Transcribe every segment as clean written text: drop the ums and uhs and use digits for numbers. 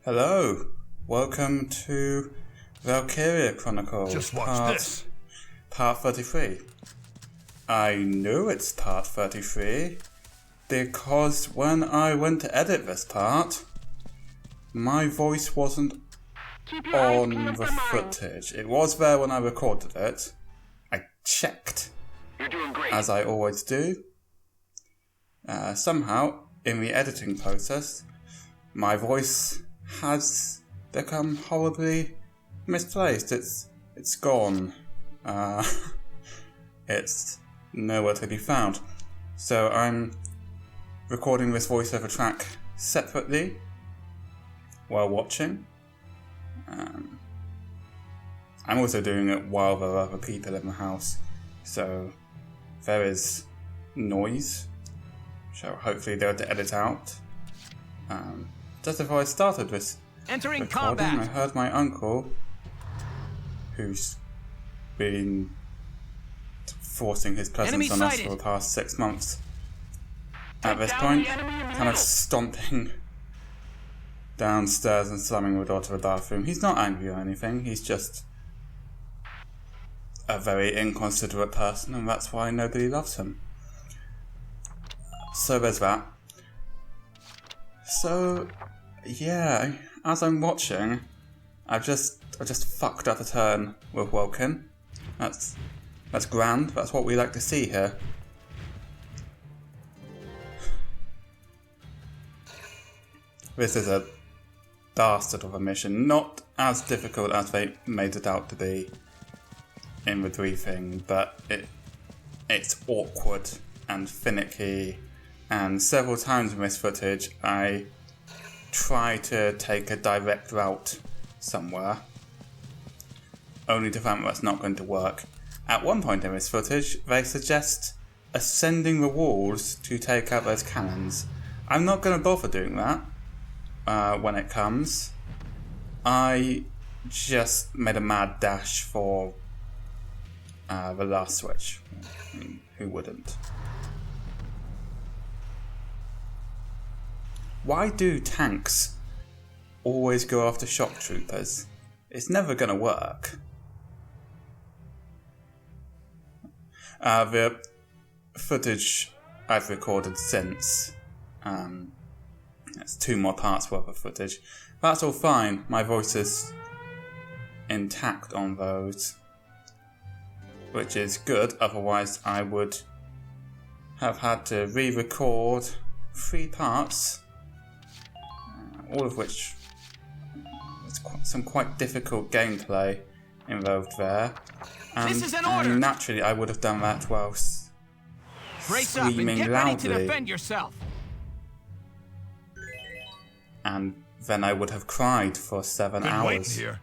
Hello, welcome to Valkyria Chronicles. Just watch this. Part 33. I know it's part 33 because when I went to edit this part, my voice wasn't on the footage. It was there when I recorded it. I checked, You're doing great. as I always do. Somehow, in the editing process, my voice has become horribly misplaced. It's gone. It's nowhere to be found. So I'm recording this voiceover track separately while watching. I'm also doing it while there are other people in the house, so there is noise, so hopefully they'll edit out. Just before I started this Entering recording, combat. I heard my uncle, who's been forcing his presence Enemy on us sighted. for the past 6 months. At Take this down point, the enemy in the kind of middle. stomping downstairs and slamming the door to the bathroom. He's not angry or anything, he's just a very inconsiderate person, and that's why nobody loves him. So there's that. So, yeah, as I'm watching, I've just fucked up a turn with Welkin. That's grand. That's what we like to see here. This is a bastard of a mission, not as difficult as they made it out to be in the briefing, but it's awkward and finicky, and several times in this footage I try to take a direct route somewhere, only to find that's not going to work. At one point in this footage, they suggest ascending the walls to take out those cannons. I'm not going to bother doing that when it comes. I just made a mad dash for the last switch. I mean, who wouldn't? Why do tanks always go after shock troopers? It's never going to work. The footage I've recorded since, it's 2 more parts worth of footage. That's all fine. My voice is intact on those, which is good. Otherwise, I would have had to re-record 3 parts. All of which there's some quite difficult gameplay involved there. And This is an order. naturally I would have done that whilst Brace up and screaming get loudly. ready to defend yourself. And then I would have cried for 7 Been waiting hours. here.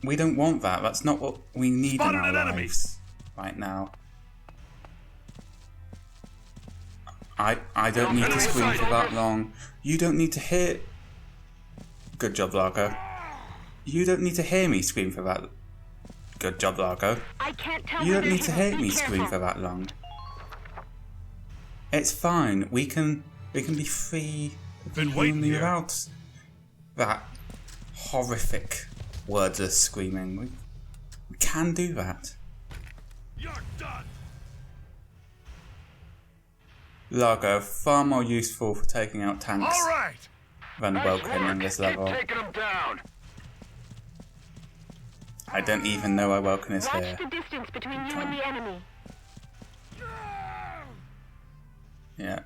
We don't want that. That's not what we need Spotted in our an enemy. lives right now. I don't need to Enemy scream for sighted. that long. You don't need to hear... Good job, Largo. You don't need to hear me scream for that... Good job, Largo. I can't tell You where don't need to they're hear hidden. me Be scream for careful. that long. It's fine. We can be free Been waiting only here. without that horrific wordless screaming. We can do that. You're done. Largo, far more useful for taking out tanks All right. than Nice Welkin in work. this Keep level. taking them down. I don't even know where Welkin is Watch here. the distance between you and the enemy. Yeah.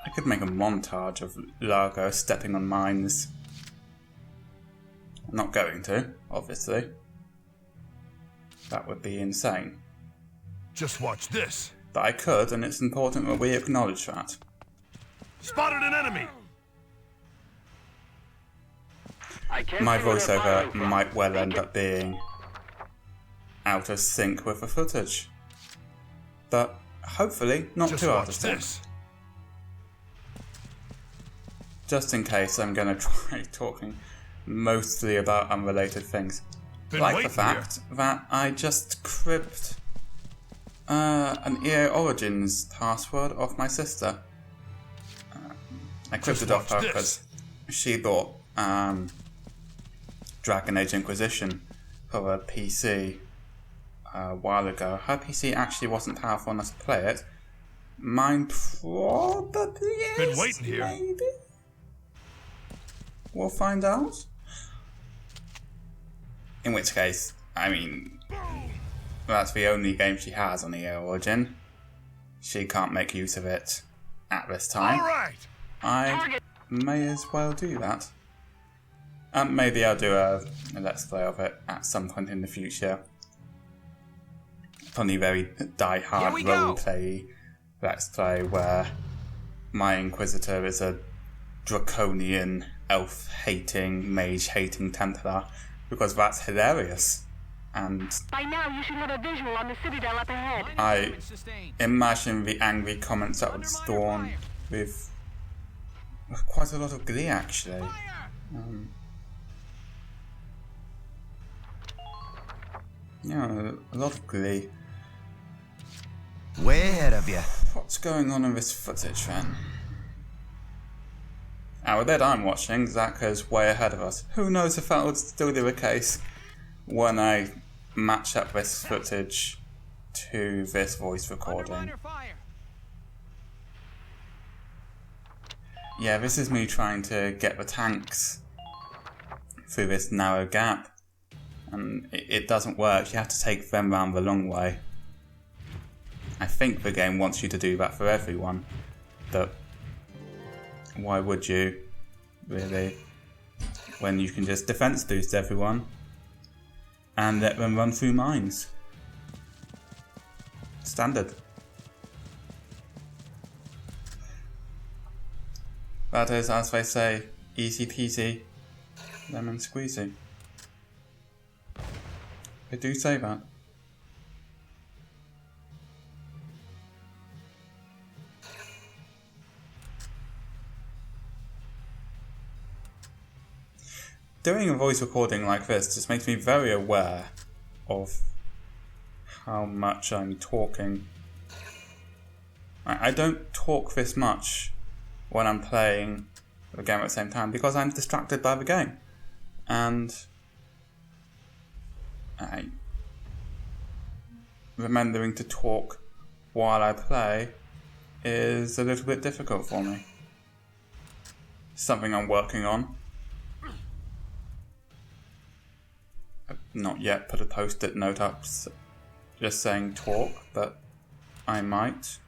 I could make a montage of Largo stepping on mines. I'm not going to, obviously. That would be insane. Just watch this. But I could, and it's important that we acknowledge that. Spotted an enemy. I can't My see where they're voiceover firing from. might well Take end it. up being out of sync with the footage. But hopefully not Just too out of watch sync. this. Just in case, I'm going to try talking mostly about unrelated things. Been Like the waiting fact that I just cribbed an EA Origins password of my sister. I clipped it off her because she bought Dragon Age Inquisition for a PC a while ago. Her PC actually wasn't powerful enough to play it. Mine probably is. Been waiting here. Maybe. We'll find out. In which case, I mean, that's the only game she has on EA Origin. She can't make use of it at this time. All right. I may as well do that. And maybe I'll do a let's play of it at some point in the future. Probably very die-hard roleplay let's play where my Inquisitor is a draconian, elf-hating, mage-hating Templar, because that's hilarious. And By now, you should have a visual on the citadel up ahead. I imagine the angry comments that would spawn with quite a lot of glee, actually. Yeah, a lot of glee. Way ahead of you. What's going on in this footage then? Our bit I'm watching, Zaka's way ahead of us. Who knows if that would still be the case when I match up this footage to this voice recording. Yeah, this is me trying to get the tanks through this narrow gap. And it doesn't work, you have to take them round the long way. I think the game wants you to do that for everyone, but why would you, really, when you can just defense boost everyone and let them run through mines? Standard. That is, as they say, easy peasy, lemon squeezy. They do say that. Doing a voice recording like this just makes me very aware of how much I'm talking. I don't talk this much when I'm playing the game at the same time because I'm distracted by the game. And remembering to talk while I play is a little bit difficult for me. Something I'm working on. I've not yet put a post-it note up just saying talk, but I might.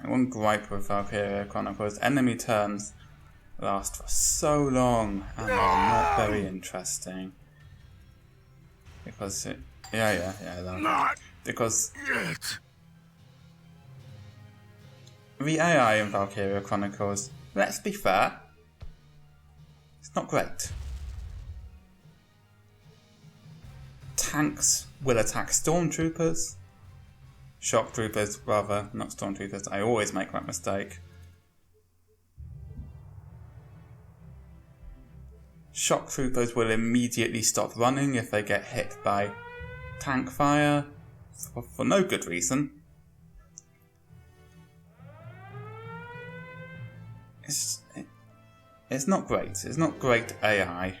One gripe with Valkyria Chronicles: enemy turns last for so long and they're not very interesting. Because it... Because the AI in Valkyria Chronicles, let's be fair, it's not great. Tanks will attack stormtroopers. Shock troopers, rather, not stormtroopers. I always make that mistake. Shock troopers will immediately stop running if they get hit by tank fire for no good reason. It's not great. It's not great AI.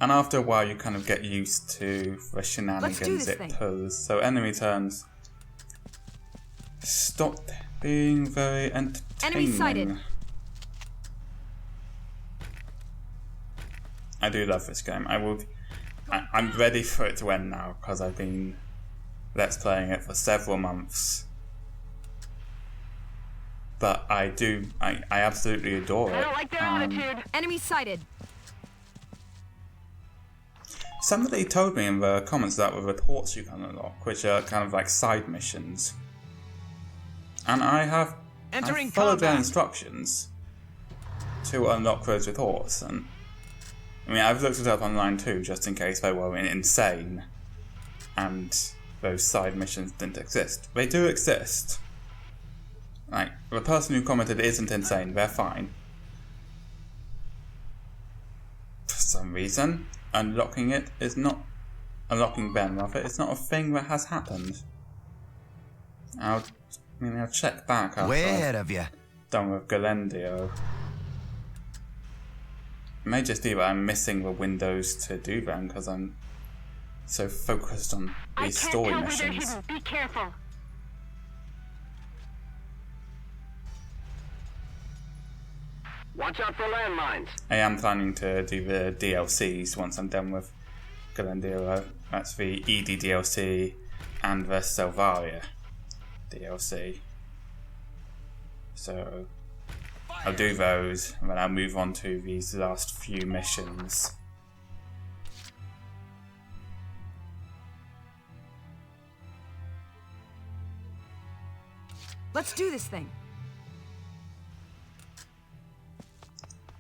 And after a while you kind of get used to the shenanigans it pulls. So enemy turns stop being very entertaining. Enemy sighted. I do love this game. I'm ready for it to end now because I've been let's playing it for several months. But I absolutely adore it. I don't like their attitude. Enemy sighted. Somebody told me in the comments that the reports you can unlock, which are kind of like side missions. And I followed their instructions to unlock those reports. And I mean, I've looked it up online too, just in case they were insane and those side missions didn't exist. They do exist. Like, the person who commented isn't insane, they're fine. For some reason. unlocking it is not unlocking Ben rather. It's not a thing that has happened. I'll check back after Where I've have you? done with Gallia. It may just be that I'm missing the windows to do them because I'm so focused on I these can't story tell where they're missions. hidden. Be careful. Watch out for landmines. I am planning to do the DLCs once I'm done with Gallia. That's the ED DLC and the Selvaria DLC. So I'll do those and then I'll move on to these last few missions. Let's do this thing.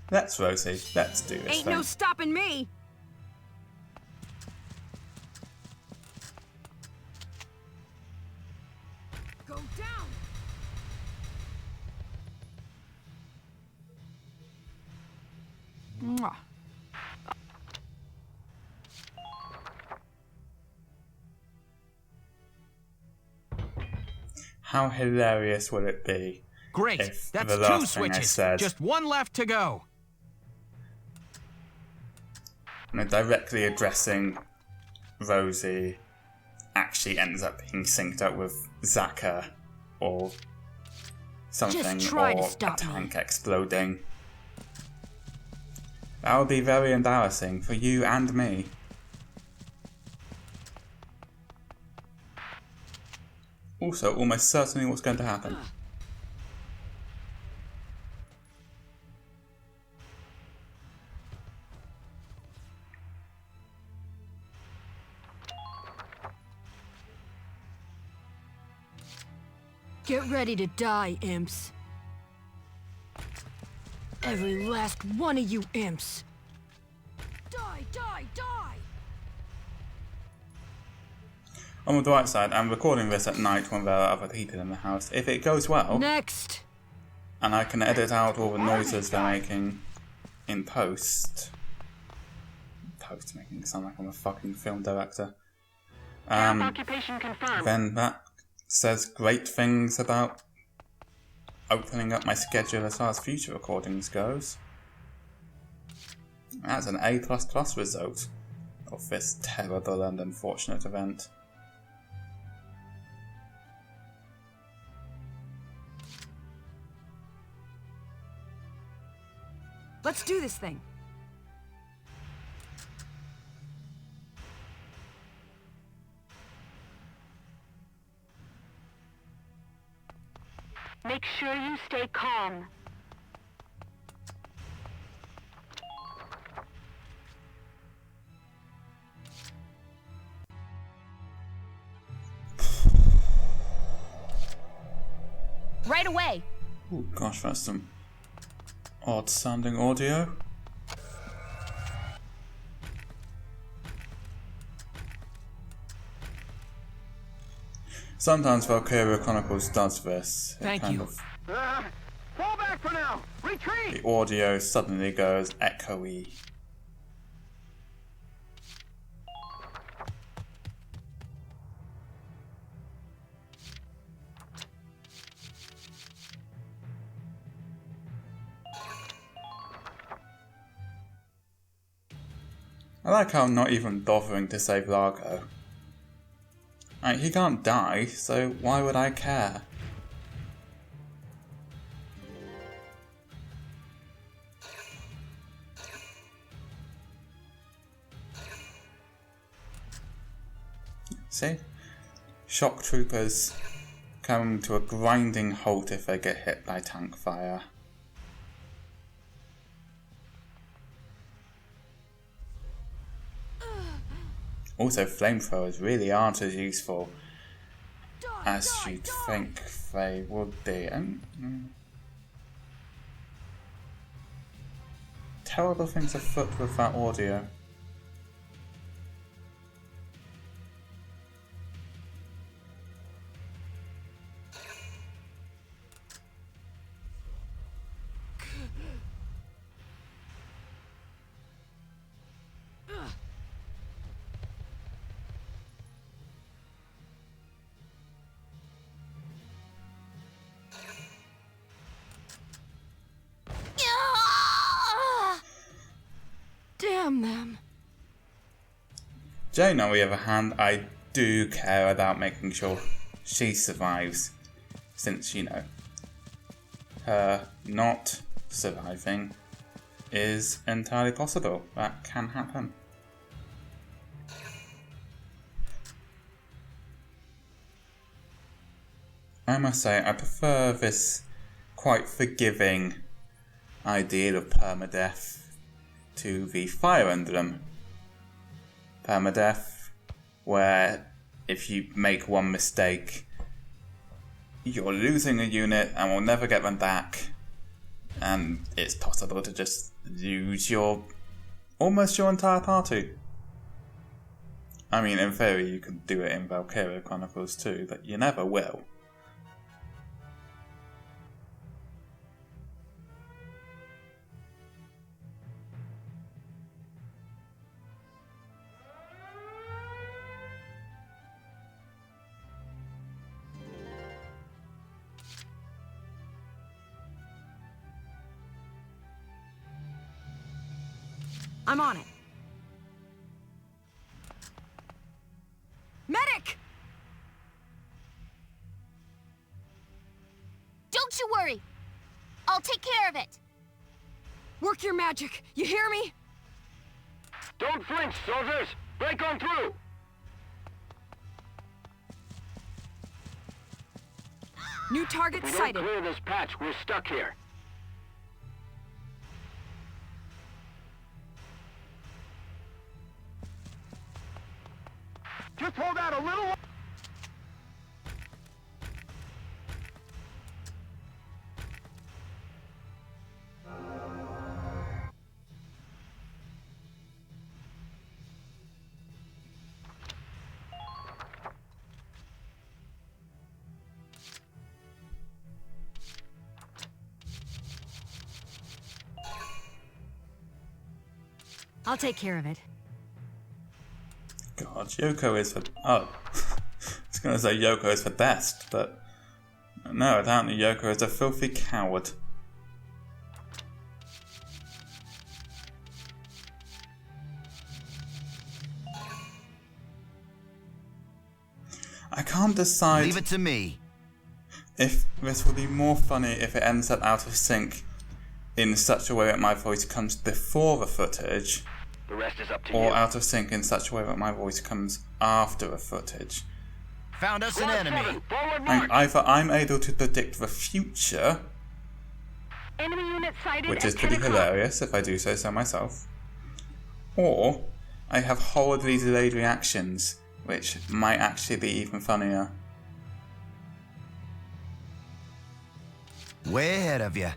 Let's, Rosie, let's do this Ain't thing. no stopping me. Go down. Mwah. How hilarious will it be Great. if That's the 2 last thing I switches. said, Just 1 left to go. directly addressing Rosie actually ends up being synced up with Zaka or something, Just try to or a stop me. tank exploding. That would be very embarrassing for you and me. Also, almost certainly what's going to happen. Get ready to die, imps. Every last one of you imps. Die, die, die! On the bright side, I'm recording this at night when there are other people in the house. If it goes well, Next! and I can edit out all the noises they're making in post. Making it sound like I'm a fucking film director. Occupation confirmed. Then that says great things about opening up my schedule as far as future recordings goes. That's an A++ result of this terrible and unfortunate event. Let's do this thing. Make sure you stay calm. Right away! Oh gosh, that's some odd sounding audio. Sometimes Valkyria Chronicles does this. It Thank kind you. of- Fall back for now. Retreat. the audio suddenly goes echoey. I like how I'm not even bothering to save Largo. Like, he can't die, so why would I care? See? Shock troopers come to a grinding halt if they get hit by tank fire. Also, flamethrowers really aren't as useful as you'd think they would be. Terrible things afoot with that audio. Damn them. Jane, on the other hand, I do care about making sure she survives. Since, you know, her not surviving is entirely possible. That can happen. I must say, I prefer this quite forgiving ideal of permadeath to the Fire Emblem permadeath, where if you make one mistake, you're losing a unit and will never get them back, and it's possible to just lose almost your entire party. I mean, in theory, you can do it in Valkyria Chronicles too, but you never will. I'm on it. Medic! Don't you worry. I'll take care of it. Work your magic. You hear me? Don't flinch, soldiers! Break on through! New target If we sighted. don't clear this patch, we're stuck here. Just hold out a little. I'll take care of it. God, Yoko is for... Oh. I was going to say Yoko is for best, but... No, apparently Yoko is a filthy coward. I can't decide... Leave it to me. If this would be more funny if it ends up out of sync in such a way that my voice comes before the footage, The rest is up to or you. out of sync in such a way that my voice comes after the footage. Found us an Squad enemy. 7, forward And march! either I'm able to predict the future, Enemy unit sighted which at is pretty 10 o'clock. hilarious if I do say so myself, or I have horribly delayed reactions, which might actually be even funnier. Way ahead of you.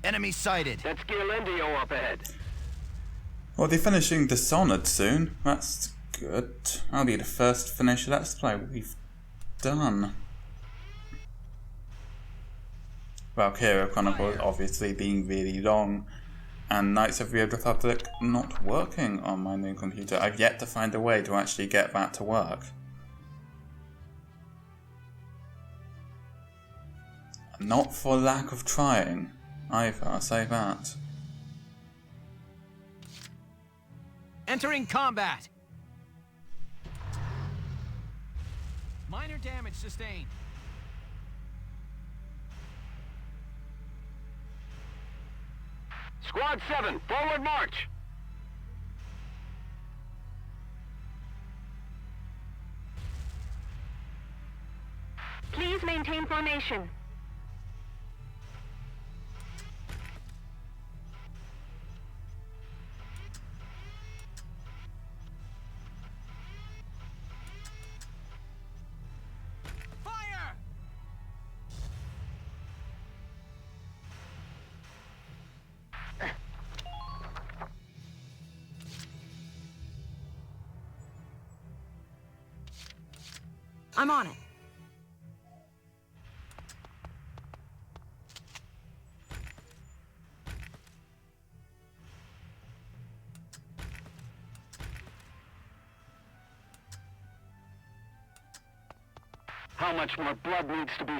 Enemy sighted. That's Gallia up ahead. Well, they're finishing Dishonored soon. That's good. I'll be the first to finish Let's Play we've done. Valkyria Chronicles obviously being really long, and Knights of the Old Republic not working on my new computer. I've yet to find a way to actually get that to work. Not for lack of trying, either, I'll say that. Entering combat. Minor damage sustained. Squad 7, forward march! Please maintain formation. Fire! I'm on it. How much more blood needs to be...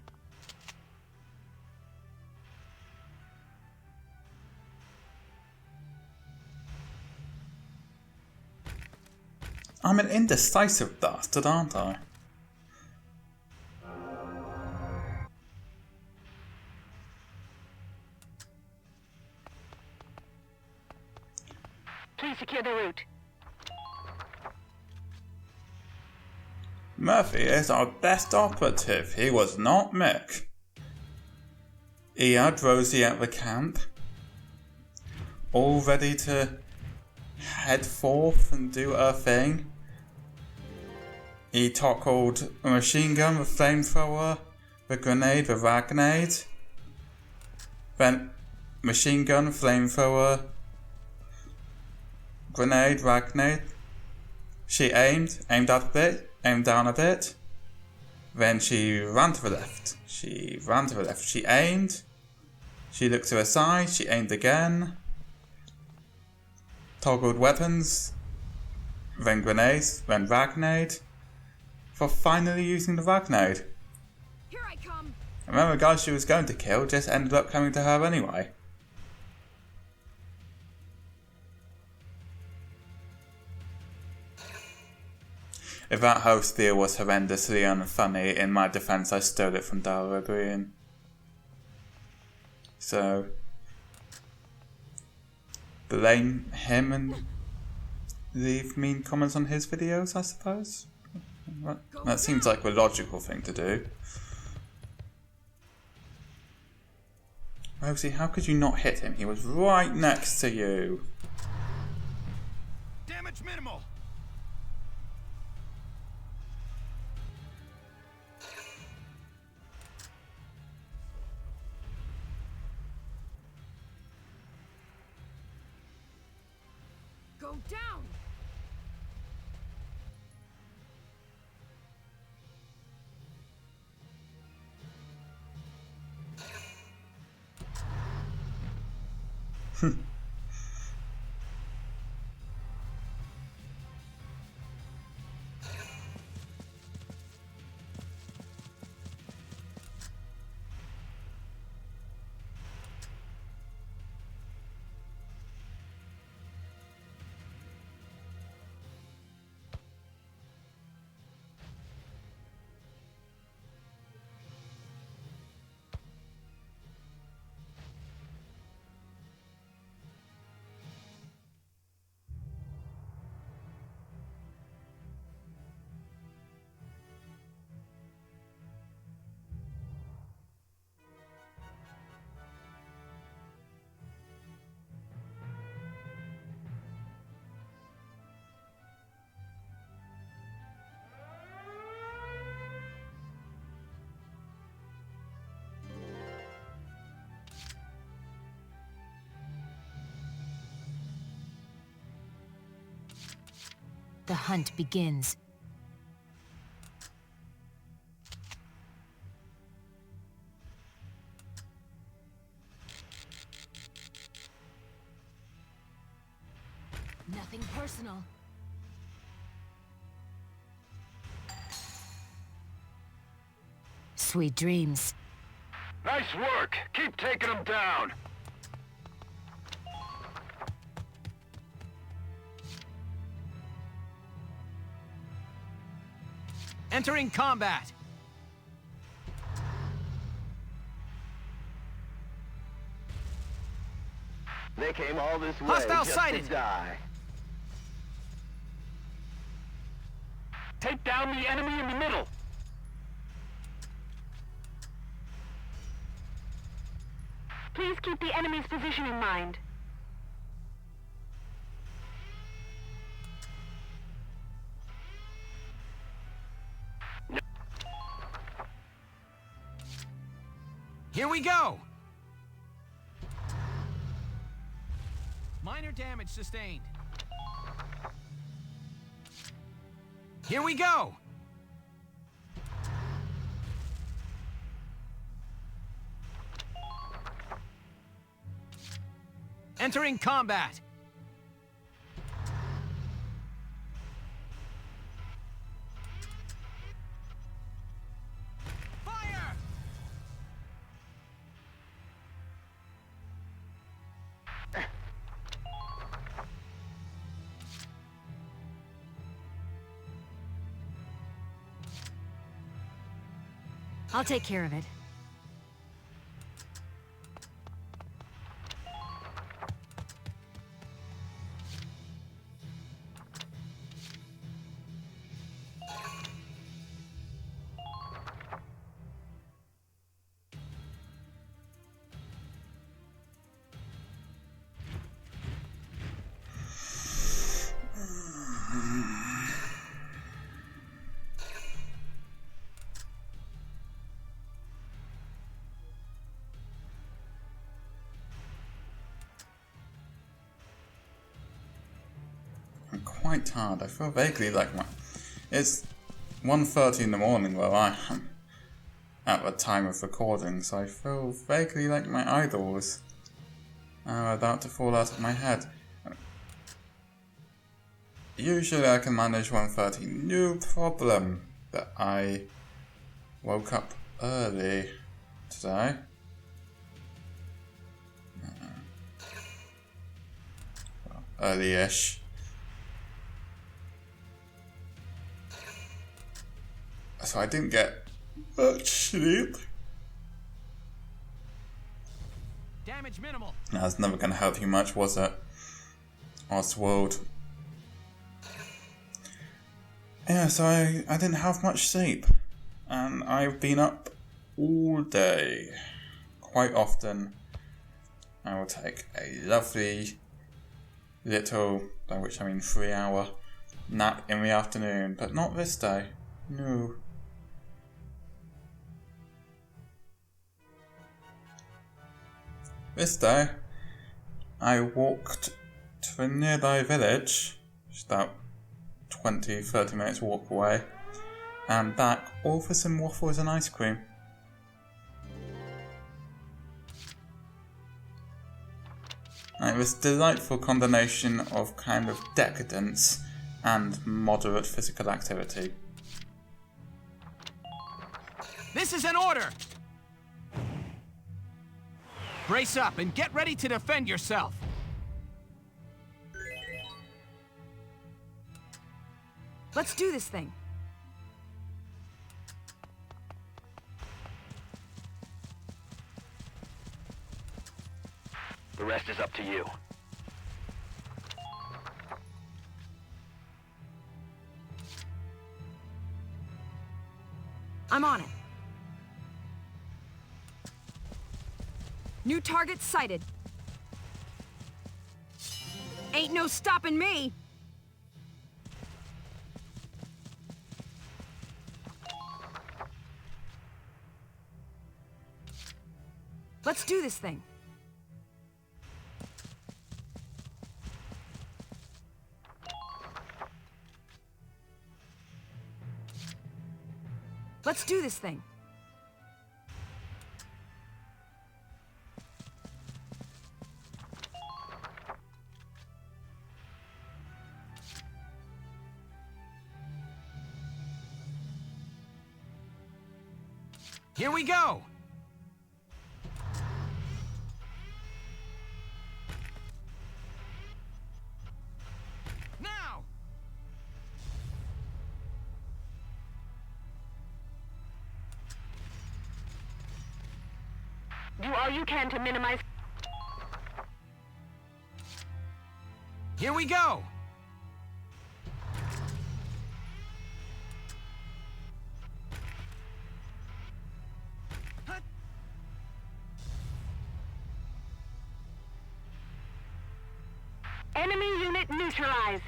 I'm an indecisive bastard, aren't I? Please secure the route. Murphy is our best operative. He was not Mick. He had Rosie at the camp, all ready to head forth and do her thing. He tackled a machine gun, the flamethrower, the grenade, the ragnade. Then machine gun, flamethrower, grenade, ragnade. She aimed up a bit, aimed down a bit. Then she ran to the left. She aimed. She looked to her side. She aimed again. Toggled weapons. Then grenades. Then ragnade. For finally using the ragnade. Here I come. And then the guy she was going to kill just ended up coming to her anyway. If that host deal was horrendously unfunny, in my defense I stole it from Dara Green. So, blame him and leave mean comments on his videos, I suppose? That seems like the logical thing to do. Rosie, how could you not hit him? He was right next to you. Damage minimal. Go down. The hunt begins. Nothing personal. Sweet dreams. Nice work. Keep taking them down. Entering combat. They came all this way Hostile just sighted. to die. Take down the enemy in the middle. Please keep the enemy's position in mind. Here we go. Minor damage sustained. Here we go. Entering combat. Fire! I'll take care of it. I'm quite tired. I feel vaguely like it's 1:30 in the morning where I am at the time of recording, so I feel vaguely like my eyeballs are about to fall out of my head. Usually I can manage 1:30, no problem, but I woke up early today. Well, early-ish. So I didn't get much sleep. Damage minimal. That's never going to help you much, was it? Oswald. Yeah, so I didn't have much sleep. And I've been up all day. Quite often, I will take a lovely little, by which I mean 3-hour, nap in the afternoon. But not this day. No. This day, I walked to a nearby village, just about 20-30 minutes walk away, and back all for some waffles and ice cream. And it was a delightful combination of kind of decadence and moderate physical activity. This is an order! Brace up and get ready to defend yourself. Let's do this thing. The rest is up to you. I'm on it. New target sighted. Ain't no stopping me! Let's do this thing. Let's do this thing. Here we go! Now! Do all you can to minimize... Here we go! Enemy unit neutralized.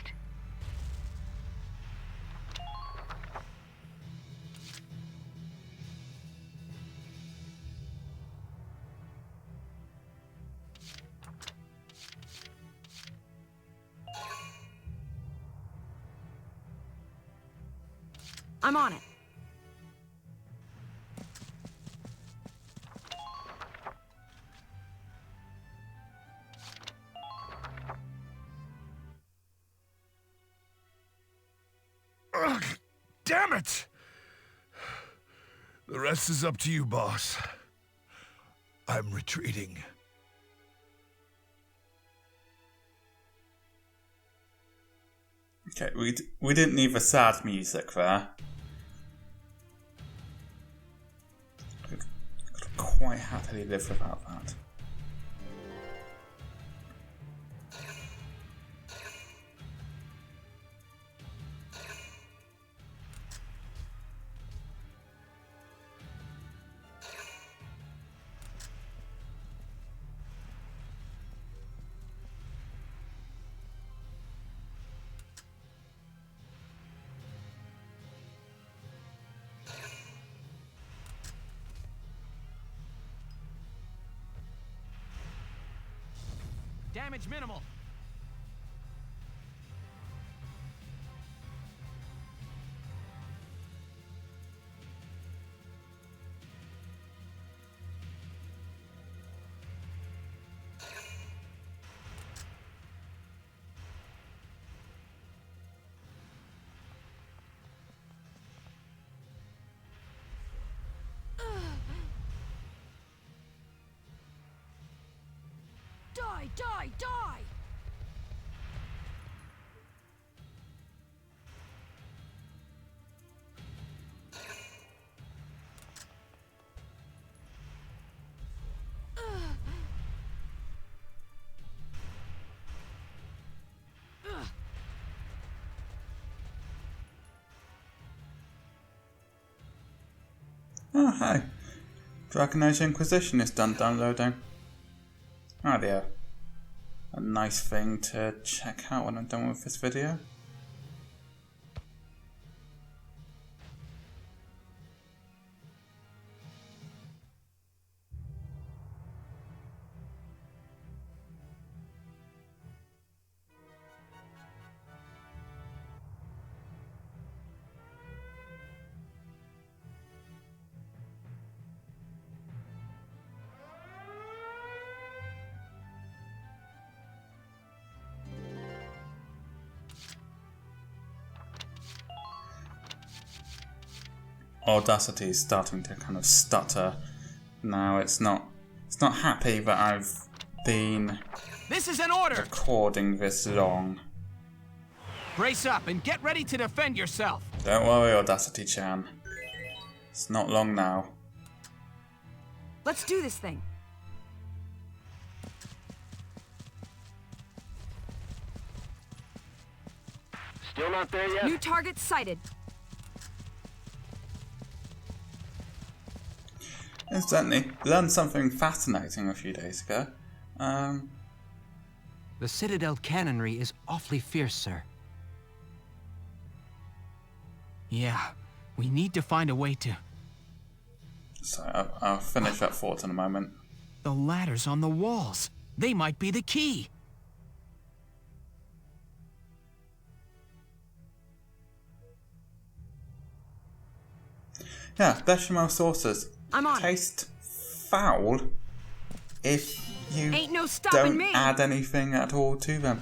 I'm on it. Ugh, damn it! The rest is up to you, boss. I'm retreating. Okay, we didn't need the sad music there. quite happily live without that. Damage minimal. Die, die, die! Oh, hey. Dragon Age Inquisition is done downloading. Oh dear. A nice thing to check out when I'm done with this video. Audacity is starting to kind of stutter now. It's not happy that I've been This is an order! recording this long. Brace up and get ready to defend yourself. Don't worry, Audacity-chan. It's not long now. Let's do this thing. Still not there yet? New target sighted. Incidentally, learned something fascinating a few days ago. The Citadel cannonry is awfully fierce, sir. Yeah, we need to find a way to... So I'll finish that thought in a moment. The ladders on the walls. They might be the key. Yeah, bechamel sauces. I'm on it. Taste foul if you Ain't no stopping don't me. add anything at all to them.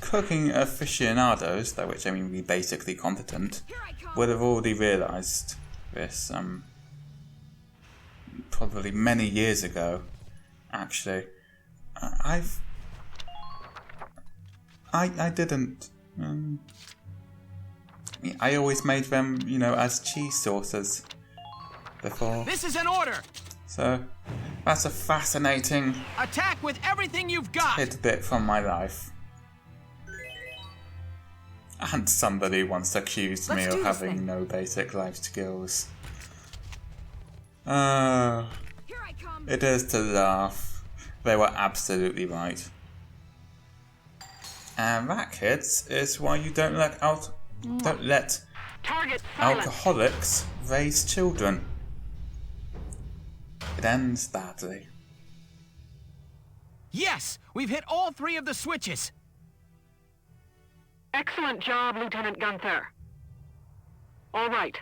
Cooking aficionados, by which I mean we basically competent, Here I come. would have already realised this probably many years ago. Actually, I didn't. I always made them, you know, as cheese sauces before. This is an order! So that's a fascinating Attack with everything you've got! tidbit from my life. And somebody once accused me Let's of do this having thing. no basic life skills. Here I come. It is to laugh. They were absolutely right. And that, kids, is why you don't let Target silence. alcoholics raise children. It ends badly. Yes! We've hit all 3 of the switches! Excellent job, Lieutenant Gunther. All right,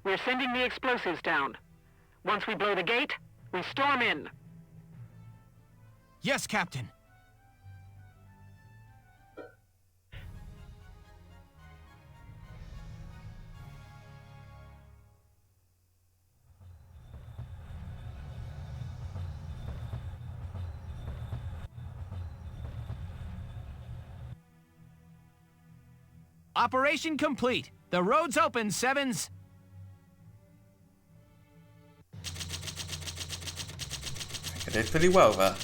we're sending the explosives down. Once we blow the gate, we storm in. Yes, Captain. Operation complete. The road's open, Sevens. It did pretty well there.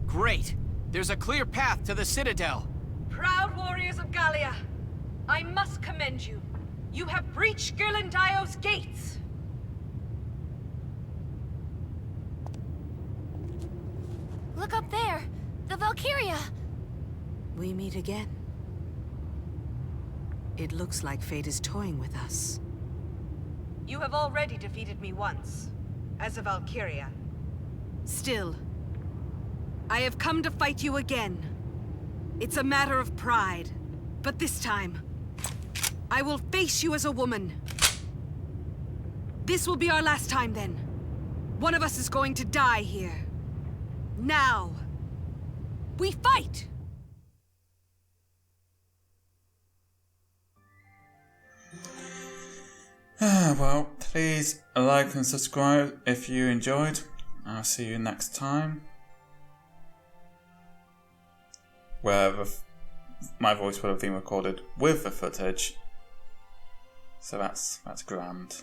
Great. There's a clear path to the Citadel. Proud warriors of Gallia, I must commend you. You have breached Ghirlandio's gates. Look up there! The Valkyria! We meet again. It looks like fate is toying with us. You have already defeated me once, as a Valkyria. Still, I have come to fight you again. It's a matter of pride, but this time, I will face you as a woman. This will be our last time then. One of us is going to die here. Now, we fight! Well, please like and subscribe if you enjoyed. I'll see you next time. Where my voice will have been recorded with the footage. So that's grand.